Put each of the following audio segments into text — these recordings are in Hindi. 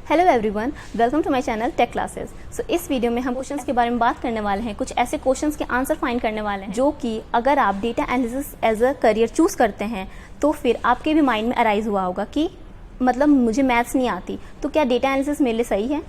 Hello everyone, welcome to my channel tech classes. So इस वीडियो में हम क्वेश्चंस के बारे में बात करने वाले हैं। कुछ ऐसे क्वेश्चंस के आंसर फाइंड करने वाले हैं जो कि अगर आप data analysis as a career choose करते हैं तो फिर आपके भी माइंड में अराइज हुआ होगा कि मतलब मुझे मैथ्स नहीं आती तो क्या डेटा एनालिसिस मेरे लिए सही है।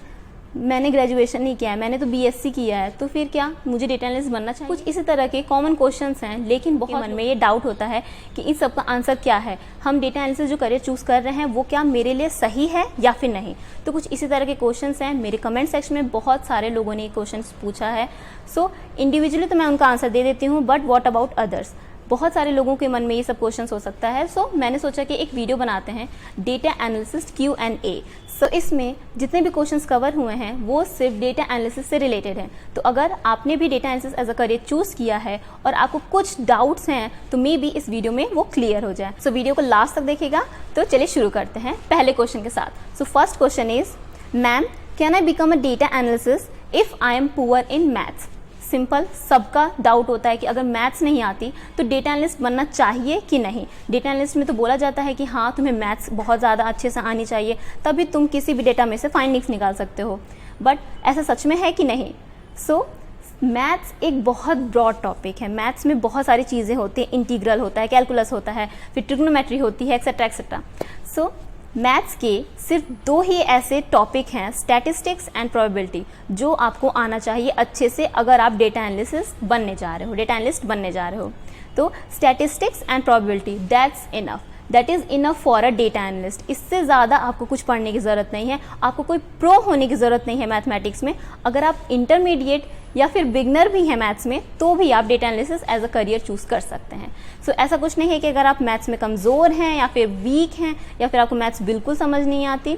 मैंने ग्रेजुएशन नहीं किया है, मैंने तो बीएससी किया है, तो फिर क्या मुझे डेटा एनालिस्ट बनना चाहिए। कुछ इसी तरह के कॉमन क्वेश्चंस हैं, लेकिन बहुत मन में ये डाउट होता है कि इन सब का आंसर क्या है। हम डेटा एनालिसिस जो करियर चूज़ कर रहे हैं वो क्या मेरे लिए सही है या फिर नहीं। तो कुछ इसी तरह के क्वेश्चंस हैं। मेरे कमेंट सेक्शन में बहुत सारे लोगों ने ये क्वेश्चंस पूछा है। सो इंडिविजुअली तो मैं उनका आंसर दे देती हूँ, बट व्हाट अबाउट अदर्स। बहुत सारे लोगों के मन में ये सब क्वेश्चंस हो सकता है। सो मैंने सोचा कि एक वीडियो बनाते हैं, डेटा एनालिसिस Q&A। सो इसमें जितने भी क्वेश्चंस कवर हुए हैं वो सिर्फ डेटा एनालिसिस से रिलेटेड हैं। तो अगर आपने भी data analysis as a career choose किया है और आपको कुछ डाउट्स हैं तो मे बी इस वीडियो में वो क्लियर हो जाए। सो वीडियो को लास्ट तक देखिएगा। तो चलिए शुरू करते हैं पहले क्वेश्चन के साथ। So first question is, ma'am can I become a data analysis if I M poor in maths. Simple, सबका डाउट होता है कि अगर मैथ्स नहीं आती तो डेटा एनालिस्ट बनना चाहिए कि नहीं। डेटा एनालिस्ट में तो बोला जाता है कि हाँ तुम्हें मैथ्स बहुत ज़्यादा अच्छे से आनी चाहिए, तभी तुम किसी भी डेटा में से फाइंडिंग्स निकाल सकते हो। बट ऐसा सच में है कि नहीं। सो मैथ्स एक बहुत ब्रॉड टॉपिक है। मैथ्स में बहुत सारी चीज़ें होती हैं, इंटीग्रल होता है, कैलकुलस होता है, फिर ट्रिग्नोमेट्री होती है, एक्सेट्रा एक्सेट्रा। सो मैथ्स के सिर्फ दो ही ऐसे टॉपिक हैं, स्टैटिस्टिक्स एंड प्रोबेबिलिटी, जो आपको आना चाहिए अच्छे से अगर आप डेटा एनालिसिस बनने जा रहे हो, डेटा एनालिस्ट बनने जा रहे हो। तो statistics and probability, that's enough, that is enough for a data analyst. इससे ज़्यादा आपको कुछ पढ़ने की ज़रूरत नहीं है, आपको कोई प्रो होने की ज़रूरत नहीं है मैथमेटिक्स में। अगर आप इंटरमीडिएट या फिर बिगनर भी हैं मैथ्स में तो भी आप data analysis as a career choose कर सकते हैं। सो ऐसा कुछ नहीं है कि अगर आप मैथ्स में कमज़ोर हैं या फिर वीक हैं या फिर आपको मैथ्स बिल्कुल समझ नहीं आती,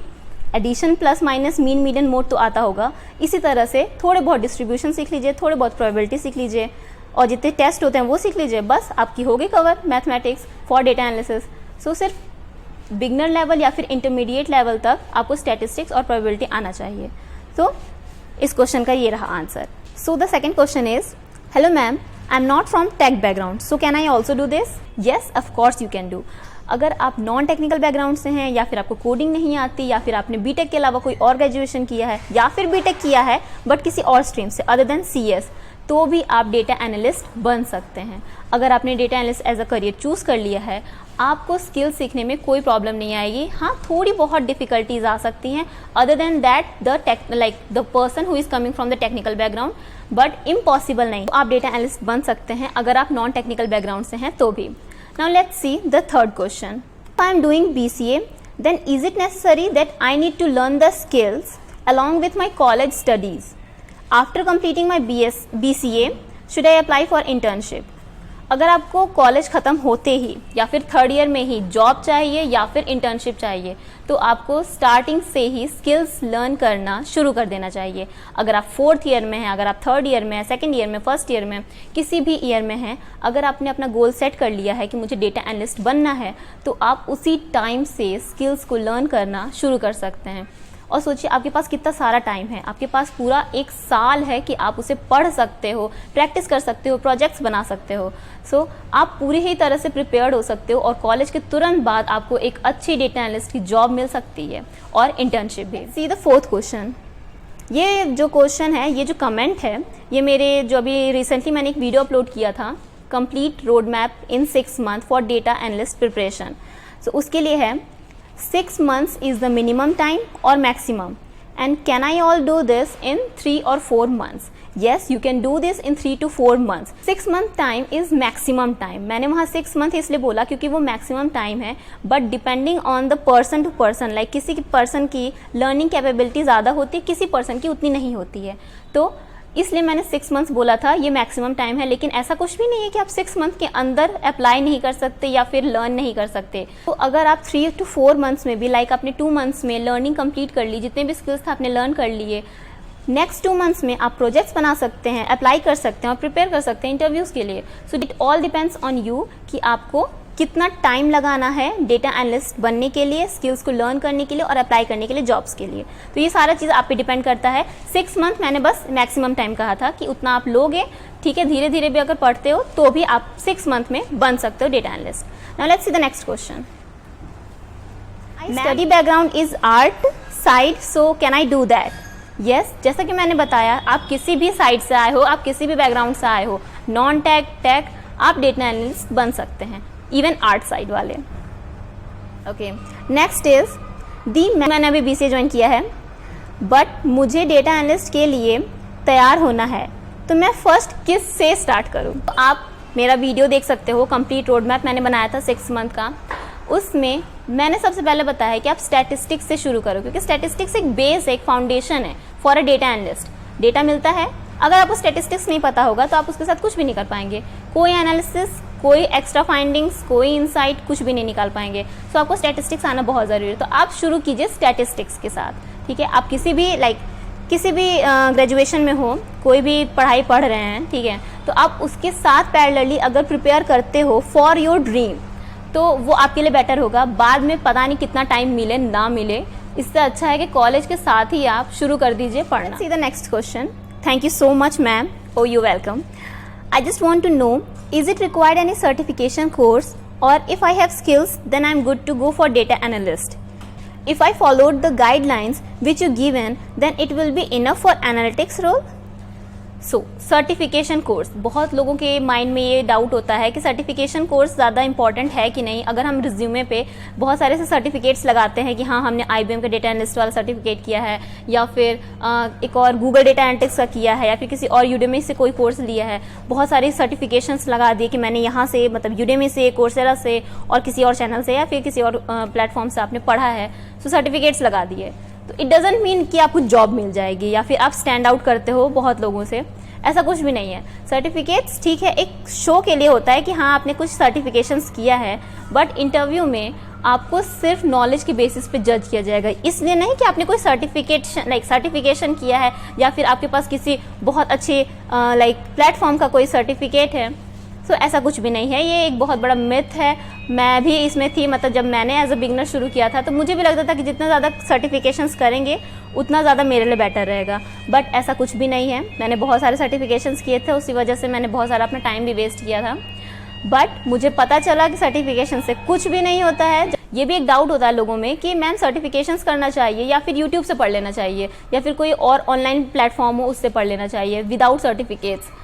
addition plus minus mean median mode तो आता होगा। इसी तरह से थोड़े बहुत डिस्ट्रीब्यूशन सीख लीजिए, थोड़े बहुत प्रोबेबिलिटी सीख लीजिए और जितने टेस्ट होते हैं वो सीख लीजिए, बस आपकी होगी cover mathematics for data analysis. So सिर्फ बिगनर लेवल या फिर इंटरमीडिएट लेवल तक आपको स्टैटिस्टिक्स और प्रोबेबिलिटी आना चाहिए। तो इस क्वेश्चन का ये रहा answer. So the second question is, hello ma'am, I am not from tech background, so can I also do this. Yes, of course you can do. अगर आप नॉन टेक्निकल बैकग्राउंड से हैं या फिर आपको कोडिंग नहीं आती या फिर आपने बीटेक के अलावा कोई और ग्रेजुएशन किया है या फिर बीटेक किया है बट किसी और स्ट्रीम से अदर देन CS, तो भी आप डेटा एनालिस्ट बन सकते हैं। अगर आपने data analyst as a career choose कर लिया है, आपको स्किल सीखने में कोई प्रॉब्लम नहीं आएगी। हाँ, थोड़ी बहुत डिफिकल्टीज आ सकती हैं other than that the person who is coming from the technical background, but impossible नहीं। आप डेटा एनालिस्ट बन सकते हैं अगर आप नॉन टेक्निकल बैकग्राउंड से हैं तो भी। Now let's see the third question. If I am doing BCA, then is it necessary that I need to learn the skills along with my college studies? After completing my BCA, should I apply for internship? अगर आपको कॉलेज ख़त्म होते ही या फिर थर्ड ईयर में ही जॉब चाहिए या फिर इंटर्नशिप चाहिए तो आपको स्टार्टिंग से ही स्किल्स लर्न करना शुरू कर देना चाहिए। अगर आप फोर्थ ईयर में हैं, अगर आप थर्ड ईयर में हैं, सेकंड ईयर में, फर्स्ट ईयर में, किसी भी ईयर में हैं, अगर आपने अपना गोल सेट कर लिया है कि मुझे डेटा एनालिस्ट बनना है तो आप उसी टाइम से स्किल्स को लर्न करना शुरू कर सकते हैं। और सोचिए आपके पास कितना सारा टाइम है, आपके पास पूरा 1 साल है कि आप उसे पढ़ सकते हो, प्रैक्टिस कर सकते हो, प्रोजेक्ट्स बना सकते हो। सो आप पूरी ही तरह से प्रिपेयर्ड हो सकते हो और कॉलेज के तुरंत बाद आपको एक अच्छी डेटा एनालिस्ट की जॉब मिल सकती है और इंटर्नशिप भी। See the fourth question. ये जो क्वेश्चन है, ये जो कमेंट है, ये मेरे जो अभी रिसेंटली मैंने एक वीडियो अपलोड किया था, complete road map in 6 month for data analyst preparation. So उसके लिए है 6 months is the minimum time or maximum, and can I all do this in 3 or 4 months? Yes, you can do this in 3 to 4 months. 6 month time is maximum time. मैंने वहाँ 6 month इसलिए बोला क्योंकि वो maximum time है, but depending on the person to person, like किसी person की learning capability ज़्यादा होती है, किसी person की उतनी नहीं होती है, तो इसलिए मैंने 6 मंथ्स बोला था, ये मैक्सिमम टाइम है। लेकिन ऐसा कुछ भी नहीं है कि आप 6 मंथ के अंदर अप्लाई नहीं कर सकते या फिर लर्न नहीं कर सकते। तो अगर आप 3 to 4 मंथ्स में भी, लाइक आपने 2 मंथ्स में लर्निंग कंप्लीट कर ली, जितने भी स्किल्स था आपने लर्न कर लिए, नेक्स्ट 2 मंथ्स में आप प्रोजेक्ट्स बना सकते हैं, अप्लाई कर सकते हैं और प्रिपेयर कर सकते हैं इंटरव्यूज़ के लिए। So it all depends on you कि आपको कितना टाइम लगाना है डेटा एनालिस्ट बनने के लिए, स्किल्स को लर्न करने के लिए और अप्लाई करने के लिए जॉब्स के लिए। तो ये सारा चीज़ आप पे डिपेंड करता है। 6 मंथ मैंने बस मैक्सिमम टाइम कहा था कि उतना आप लोगे, ठीक है। धीरे धीरे भी अगर पढ़ते हो तो भी आप 6 मंथ में बन सकते हो data analyst. Now let's see the next question. My study background is art, side, so can I do that? Yes, जैसा कि मैंने बताया, आप किसी भी साइड से आए हो, आप किसी भी बैकग्राउंड से आए हो, नॉन टेक, टेक, आप डेटा एनालिस्ट बन सकते हैं, इवन आर्ट साइड वाले। ओके, नेक्स्ट इज दी, मैंने अभी BCA ज्वाइन किया है, बट मुझे डेटा एनालिस्ट के लिए तैयार होना है, तो मैं फर्स्ट किस से स्टार्ट करूं? तो आप मेरा वीडियो देख सकते हो, कंप्लीट रोड मैप मैंने बनाया था 6 मंथ का। उसमें मैंने सबसे पहले बताया है कि आप स्टैटिस्टिक्स से शुरू करो, क्योंकि स्टैटिस्टिक्स एक बेस है, एक फाउंडेशन है for a data analyst. Data मिलता है, अगर आपको स्टैटिस्टिक्स नहीं पता होगा तो आप उसके साथ कुछ भी नहीं कर पाएंगे, कोई एनालिसिस, कोई एक्स्ट्रा फाइंडिंग्स, कोई इनसाइट, कुछ भी नहीं निकाल पाएंगे। तो आपको स्टैटिस्टिक्स आना बहुत ज़रूरी है। तो आप शुरू कीजिए स्टैटिस्टिक्स के साथ, ठीक है। आप किसी भी किसी भी ग्रेजुएशन में हो, कोई भी पढ़ाई पढ़ रहे हैं, ठीक है, तो आप उसके साथ पैरेलली अगर प्रिपेयर करते हो फॉर योर ड्रीम, तो वो आपके लिए बेटर होगा। बाद में पता नहीं कितना टाइम मिले ना मिले, इससे अच्छा है कि कॉलेज के साथ ही आप शुरू कर दीजिए पढ़ना। See the next question. Thank you so much ma'am. Oh you welcome. I just want to know, is it required any certification course, और if I have skills then I am good to go for data analyst? If I followed the guidelines which you given, then it will be enough for analytics role? So certification course, बहुत लोगों के माइंड में ये डाउट होता है कि सर्टिफिकेशन कोर्स ज़्यादा इंपॉर्टेंट है कि नहीं। अगर हम रिज्यूमे पे बहुत सारे से सर्टिफिकेट्स लगाते हैं कि हाँ हमने IBM का डेटा एनालिस्ट वाला सर्टिफिकेट किया है, या फिर एक और गूगल डेटा एनालिटिक्स का किया है, या फिर किसी और यूडेमी से कोई कोर्स लिया है, बहुत सारी सर्टिफिकेशंस लगा दिए कि मैंने यहाँ से, मतलब यूडेमी से, कोर्सेरा से, और किसी और चैनल से, या फिर किसी और प्लेटफॉर्म से आपने पढ़ा है, तो सर्टिफिकेट्स लगा दिए। तो इट डजेंट मीन कि आपको जॉब मिल जाएगी या फिर आप स्टैंड आउट करते हो बहुत लोगों से, ऐसा कुछ भी नहीं है। सर्टिफिकेट्स ठीक है, एक शो के लिए होता है कि हाँ आपने कुछ सर्टिफिकेशंस किया है, बट इंटरव्यू में आपको सिर्फ नॉलेज के बेसिस पे जज किया जाएगा। इसलिए नहीं कि आपने कोई सर्टिफिकेशन किया है, या फिर आपके पास किसी बहुत अच्छे प्लेटफॉर्म का कोई सर्टिफिकेट है। तो ऐसा कुछ भी नहीं है, ये एक बहुत बड़ा मिथ है। मैं भी इसमें थी, मतलब जब मैंने एज अ बिगनर शुरू किया था तो मुझे भी लगता था कि जितना ज़्यादा सर्टिफिकेशंस करेंगे उतना ज़्यादा मेरे लिए बेटर रहेगा, बट ऐसा कुछ भी नहीं है। मैंने बहुत सारे सर्टिफिकेशंस किए थे, उसी वजह से मैंने बहुत सारा अपना टाइम भी वेस्ट किया था, बट मुझे पता चला कि सर्टिफिकेशन से कुछ भी नहीं होता है। ये भी एक डाउट होता है लोगों में कि मैम सर्टिफिकेशंस करना चाहिए या फिर यूट्यूब से पढ़ लेना चाहिए, या फिर कोई और ऑनलाइन प्लेटफॉर्म हो उससे पढ़ लेना चाहिए विदाउट सर्टिफिकेट्स।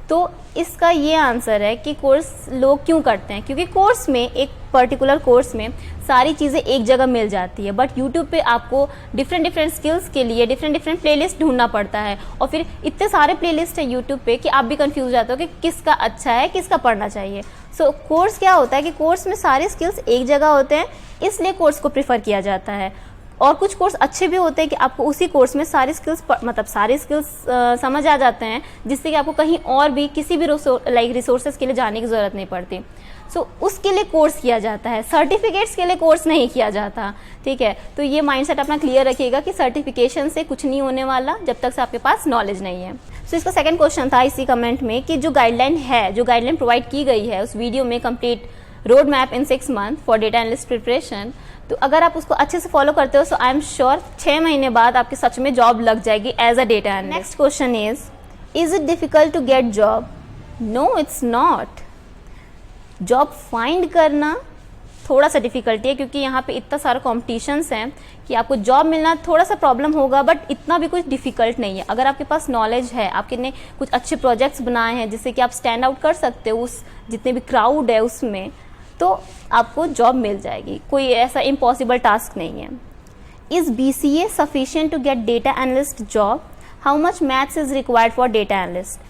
तो इसका ये आंसर है कि कोर्स लोग क्यों करते हैं, क्योंकि कोर्स में, एक पर्टिकुलर कोर्स में सारी चीज़ें एक जगह मिल जाती है, बट यूट्यूब पे आपको डिफरेंट स्किल्स के लिए डिफरेंट प्लेलिस्ट ढूंढना पड़ता है, और फिर इतने सारे प्लेलिस्ट है यूट्यूब पे कि आप भी कंफ्यूज जाते हो कि किसका अच्छा है, किसका पढ़ना चाहिए। सो कोर्स क्या होता है कि कोर्स में सारे स्किल्स एक जगह होते हैं, इसलिए कोर्स को प्रीफर किया जाता है। और कुछ कोर्स अच्छे भी होते हैं कि आपको उसी कोर्स में सारे स्किल्स समझ आ जाते हैं, जिससे कि आपको कहीं और भी किसी भी रिसोर्सेज के लिए जाने की ज़रूरत नहीं पड़ती। सो उसके लिए कोर्स किया जाता है, सर्टिफिकेट्स के लिए कोर्स नहीं किया जाता, ठीक है। तो ये माइंडसेट अपना क्लियर रखिएगा कि सर्टिफिकेशन से कुछ नहीं होने वाला जब तक से आपके पास नॉलेज नहीं है। सो इसका सेकंड क्वेश्चन था इसी कमेंट में कि जो गाइडलाइन प्रोवाइड की गई है उस वीडियो में, complete road map in 6 month for data analyst preparation, तो अगर आप उसको अच्छे से फॉलो करते हो सो आई एम श्योर 6 महीने बाद आपके सच में जॉब लग जाएगी as a data analyst. Next question is it difficult to get job? No, it's not. Job find करना थोड़ा सा डिफिकल्टी है, क्योंकि यहाँ पे इतना सारा कॉम्पिटिशन्स हैं कि आपको जॉब मिलना थोड़ा सा प्रॉब्लम होगा, बट इतना भी कुछ डिफिकल्ट नहीं है। अगर आपके पास नॉलेज है, आपने कुछ अच्छे प्रोजेक्ट्स बनाए हैं जिससे कि आप स्टैंड आउट कर सकते हो उस जितने भी क्राउड है उसमें, तो आपको जॉब मिल जाएगी। कोई ऐसा इम्पॉसिबल टास्क नहीं है। Is BCA sufficient to get data analyst job? How much maths is required for data analyst?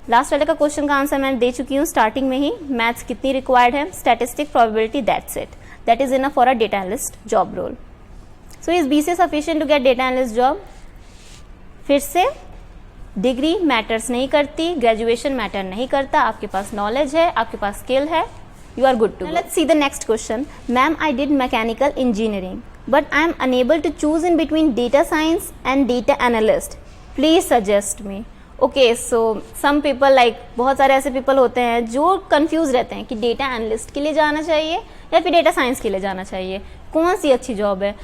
Last वाले का क्वेश्चन का आंसर मैं दे चुकी हूँ स्टार्टिंग में ही। मैथ्स कितनी रिक्वायर्ड है? Statistic, probability, that's it. That is enough for a data analyst job role. So is BCA sufficient to get data analyst job? फिर से डिग्री मैटर्स नहीं करती, ग्रेजुएशन मैटर नहीं करता, आपके पास नॉलेज है, आपके पास स्किल है, you are good to go. Now let's see the next question. Ma'am, I did mechanical engineering, but I am unable to choose in between data science and data analyst. Please suggest me. Okay, so some people बहुत सारे ऐसे people होते हैं जो confused रहते हैं कि data analyst के लिए जाना चाहिए या फिर data science के लिए जाना चाहिए, कौन सी अच्छी जॉब है।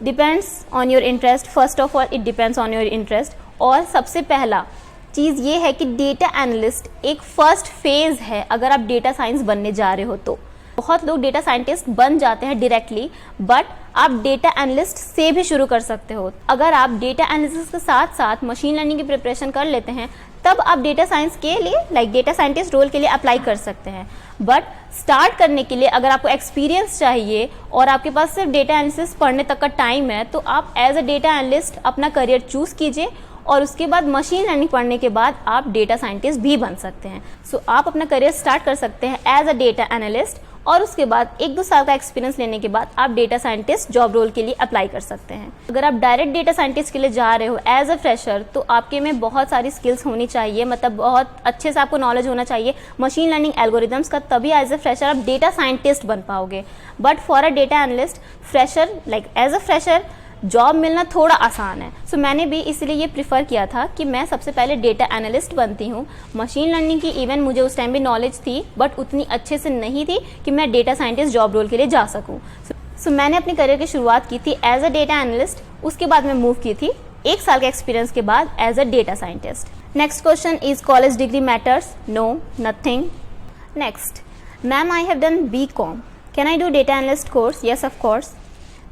Depends on your interest. First of all, it depends on your interest. और सबसे पहला चीज़ ये है कि डेटा एनालिस्ट एक फर्स्ट फेज़ है अगर आप डेटा साइंस बनने जा रहे हो तो, बहुत लोग डेटा साइंटिस्ट बन जाते हैं डायरेक्टली, बट आप डेटा एनालिस्ट से भी शुरू कर सकते हो। अगर आप डेटा एनालिसिस के साथ साथ मशीन लर्निंग की प्रिपरेशन कर लेते हैं तब आप डेटा साइंस के लिए डेटा साइंटिस्ट रोल के लिए अप्लाई कर सकते हैं। बट स्टार्ट करने के लिए अगर आपको एक्सपीरियंस चाहिए और आपके पास सिर्फ डेटा एनालिसिस पढ़ने तक का टाइम है तो आप एज अ डेटा एनालिस्ट अपना करियर चूज़ कीजिए और उसके बाद मशीन लर्निंग पढ़ने के बाद आप डेटा साइंटिस्ट भी बन सकते हैं। सो आप अपना करियर स्टार्ट कर सकते हैं एज अ डेटा एनालिस्ट और उसके बाद 1-2 साल का एक्सपीरियंस लेने के बाद आप डेटा साइंटिस्ट जॉब रोल के लिए अप्लाई कर सकते हैं। अगर आप डायरेक्ट डेटा साइंटिस्ट के लिए जा रहे हो एज अ फ्रेशर तो आपके में बहुत सारी स्किल्स होनी चाहिए, मतलब बहुत अच्छे से आपको नॉलेज होना चाहिए मशीन लर्निंग एल्गोरिदम्स का, तभी एज अ फ्रेशर आप डेटा साइंटिस्ट बन पाओगे। But for a data analyst fresher as a fresher job मिलना थोड़ा आसान है। सो मैंने भी इसलिए ये प्रिफर किया था कि मैं सबसे पहले डेटा एनालिस्ट बनती हूँ। मशीन लर्निंग की इवन मुझे उस टाइम भी नॉलेज थी बट उतनी अच्छे से नहीं थी कि मैं डेटा साइंटिस्ट जॉब रोल के लिए जा सकूँ। सो मैंने अपने करियर की शुरुआत की थी एज अ डेटा एनालिस्ट, उसके बाद मैं मूव की थी 1 साल के एक्सपीरियंस के बाद as a data scientist. Next question is college degree matters? No, nothing. Next, ma'am I have done BCom, can I do data analyst course? Yes of course.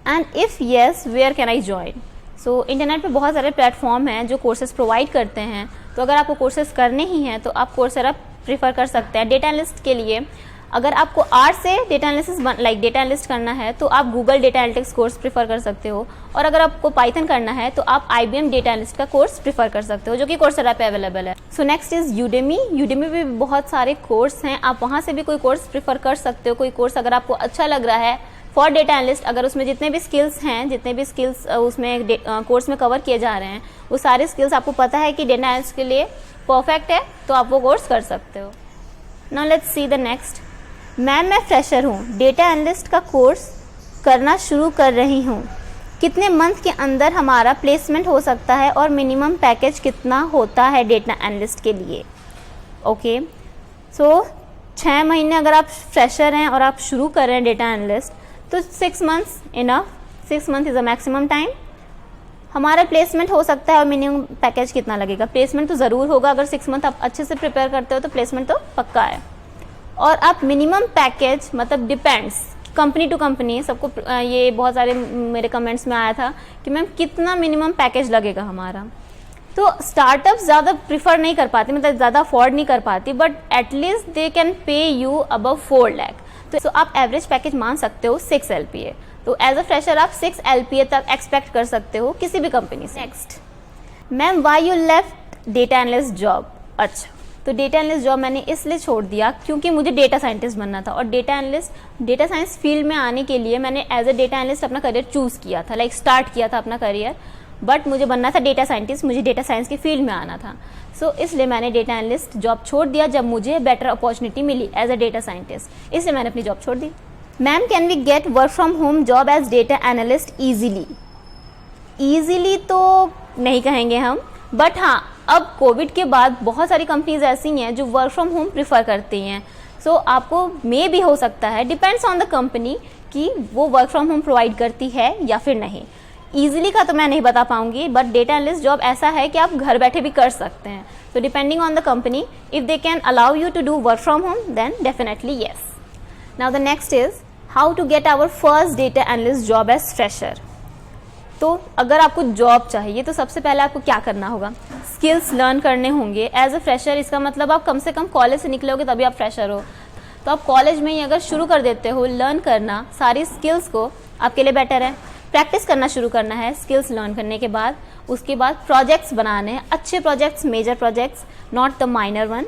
And if yes where can I join? So internet पे बहुत सारे प्लेटफॉर्म हैं जो कोर्सेज प्रोवाइड करते हैं, तो अगर आपको कोर्सेज करने ही हैं तो आप कोर्सेरा प्रीफर कर सकते हैं। डेटा एनालिस्ट के लिए अगर आपको आर से डेटा एनालिसिस डेटा एनालिस्ट करना है तो आप Google data analytics course prefer कर सकते हो, और अगर आपको पाइथन करना है तो आप IBM डेटा एनालिस्ट का कोर्स प्रीफर कर सकते हो जो कि कोर्सेरा पे अवेलेबल है। So next is Udemy. Udemy पे भी बहुत सारे कोर्स हैं, आप वहाँ से भी कोई कोर्स प्रीफर कर सकते हो। कोई कोर्स अगर आपको अच्छा लग रहा है फॉर डेटा एनालिस्ट, अगर उसमें जितने भी स्किल्स उसमें कोर्स में कवर किए जा रहे हैं वो सारे स्किल्स आपको पता है कि डेटा एनालिस्ट के लिए परफेक्ट है तो आप वो कोर्स कर सकते हो। Now let's see the next. Ma'am मैं फ्रेशर हूँ, डेटा एनालिस्ट का कोर्स करना शुरू कर रही हूँ, कितने मंथ के अंदर हमारा प्लेसमेंट हो सकता है और मिनिमम पैकेज कितना होता है डेटा एनालिस्ट के लिए? ओके, सो 6 महीने अगर आप फ्रेशर हैं और आप शुरू कर रहे हैं डेटा एनालिस्ट तो 6 months enough, 6 months is a maximum time. हमारा प्लेसमेंट हो सकता है और मिनिमम पैकेज कितना लगेगा? प्लेसमेंट तो ज़रूर होगा, अगर 6 month आप अच्छे से प्रिपेयर करते हो तो प्लेसमेंट तो पक्का है। और आप मिनिमम पैकेज मतलब डिपेंड्स कंपनी टू कंपनी, सबको ये बहुत सारे मेरे कमेंट्स में आया था कि मैम कितना मिनिमम पैकेज लगेगा हमारा। तो स्टार्टअप्स ज़्यादा प्रिफर नहीं कर पाती, मतलब ज़्यादा अफोर्ड नहीं कर पाती, but at least they can pay you above 4 lakh. तो आप एवरेज पैकेज मान सकते हो 6 LPA। तो एज अ फ्रेशर आप 6 LPA तक एक्सपेक्ट कर सकते हो किसी भी कंपनी से। Next, ma'am why you left data analyst job? अच्छा, तो डेटा एनालिस्ट जॉब मैंने इसलिए छोड़ दिया क्योंकि मुझे डेटा साइंटिस्ट बनना था, और डेटा साइंस फील्ड में आने के लिए मैंने एज अ डेटा एनालिस्ट अपना करियर चूज़ किया था, स्टार्ट किया था अपना करियर, बट मुझे बनना था डेटा साइंटिस्ट, मुझे डेटा साइंस की फील्ड में आना था। सो इसलिए मैंने डेटा एनालिस्ट जॉब छोड़ दिया जब मुझे बेटर अपॉर्चुनिटी मिली एज अ डेटा साइंटिस्ट, इसलिए मैंने अपनी जॉब छोड़ दी। Ma'am can we get work from home job as data analyst easily? Easily तो नहीं कहेंगे हम, बट हाँ अब कोविड के बाद बहुत सारी कंपनीज ऐसी हैं जो वर्क फ्रॉम होम प्रिफर करती हैं। सो आपको मे भी हो सकता है, डिपेंड्स ऑन द कंपनी कि वो वर्क फ्रॉम होम प्रोवाइड करती है या फिर नहीं। ईजिली का तो मैं नहीं बता पाऊंगी, बट डेटा एनालिस्ट जॉब ऐसा है कि आप घर बैठे भी कर सकते हैं। तो depending on the company, if they can allow you to do work from home then definitely yes. Now the next is how to get our first data analyst job as fresher. तो अगर आपको जॉब चाहिए तो सबसे पहले आपको क्या करना होगा? स्किल्स लर्न करने होंगे एज अ फ्रेशर। इसका मतलब आप कम से कम कॉलेज से निकलोगे तभी आप फ्रेशर हो, तो आप कॉलेज में ही अगर शुरू कर देते हो लर्न करना सारी स्किल्स को, आपके लिए बेटर है। प्रैक्टिस करना शुरू करना है स्किल्स लर्न करने के बाद। उसके बाद प्रोजेक्ट्स बनाने हैं, अच्छे projects, major projects, not the minor one.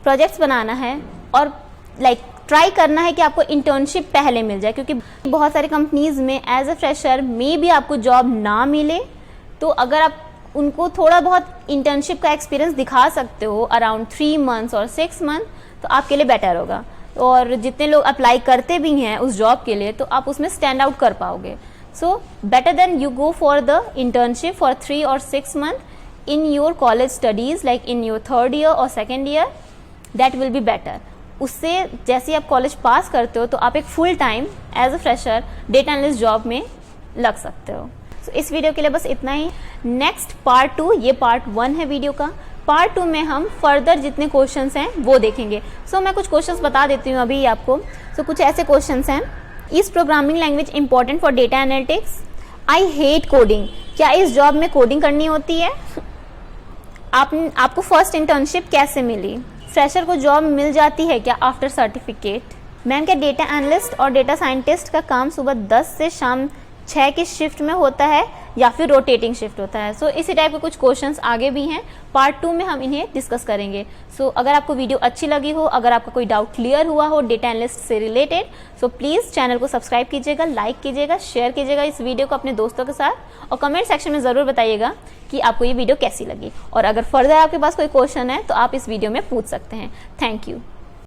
Projects बनाना है और ट्राई करना है कि आपको इंटर्नशिप पहले मिल जाए, क्योंकि बहुत सारी कंपनीज में एज अ फ्रेशर में भी आपको जॉब ना मिले, तो अगर आप उनको थोड़ा बहुत इंटर्नशिप का एक्सपीरियंस दिखा सकते हो अराउंड 3 months और 6 months, तो आपके लिए बेटर होगा। और जितने लोग अप्लाई करते भी हैं उस जॉब के लिए तो आप उसमें स्टैंड आउट कर पाओगे। So better than you go for the internship for 3 or 6 months in your college studies, like in your 3rd year or 2nd year, that will be better. उससे जैसे ही आप कॉलेज पास करते हो तो आप एक full time as a fresher data analyst job में लग सकते हो। So इस वीडियो के लिए बस इतना ही। नेक्स्ट पार्ट 2, ये पार्ट 1 है वीडियो का। पार्ट 2 में हम फर्दर जितने क्वेश्चंस हैं वो देखेंगे। सो मैं कुछ क्वेश्चंस बता देती हूँ अभी आपको। कुछ ऐसे क्वेश्चंस हैं, is programming language important for data analytics? I hate coding. क्या इस जॉब में कोडिंग करनी होती है? आपको फर्स्ट इंटर्नशिप कैसे मिली? फ्रेशर को जॉब मिल जाती है क्या आफ्टर सर्टिफिकेट? मैम, क्या डेटा एनालिस्ट और डेटा साइंटिस्ट का काम सुबह 10 से शाम 6 की शिफ्ट में होता है या फिर रोटेटिंग शिफ्ट होता है? सो इसी टाइप के कुछ क्वेश्चंस आगे भी हैं, पार्ट 2 में हम इन्हें डिस्कस करेंगे। सो अगर आपको वीडियो अच्छी लगी हो, अगर आपका कोई डाउट क्लियर हुआ हो डेटा एनालिस्ट से रिलेटेड, सो प्लीज़ चैनल को सब्सक्राइब कीजिएगा, लाइक कीजिएगा, शेयर कीजिएगा इस वीडियो को अपने दोस्तों के साथ, और कमेंट सेक्शन में ज़रूर बताइएगा कि आपको ये वीडियो कैसी लगी। और अगर फर्दर आपके पास कोई क्वेश्चन है तो आप इस वीडियो में पूछ सकते हैं। Thank you.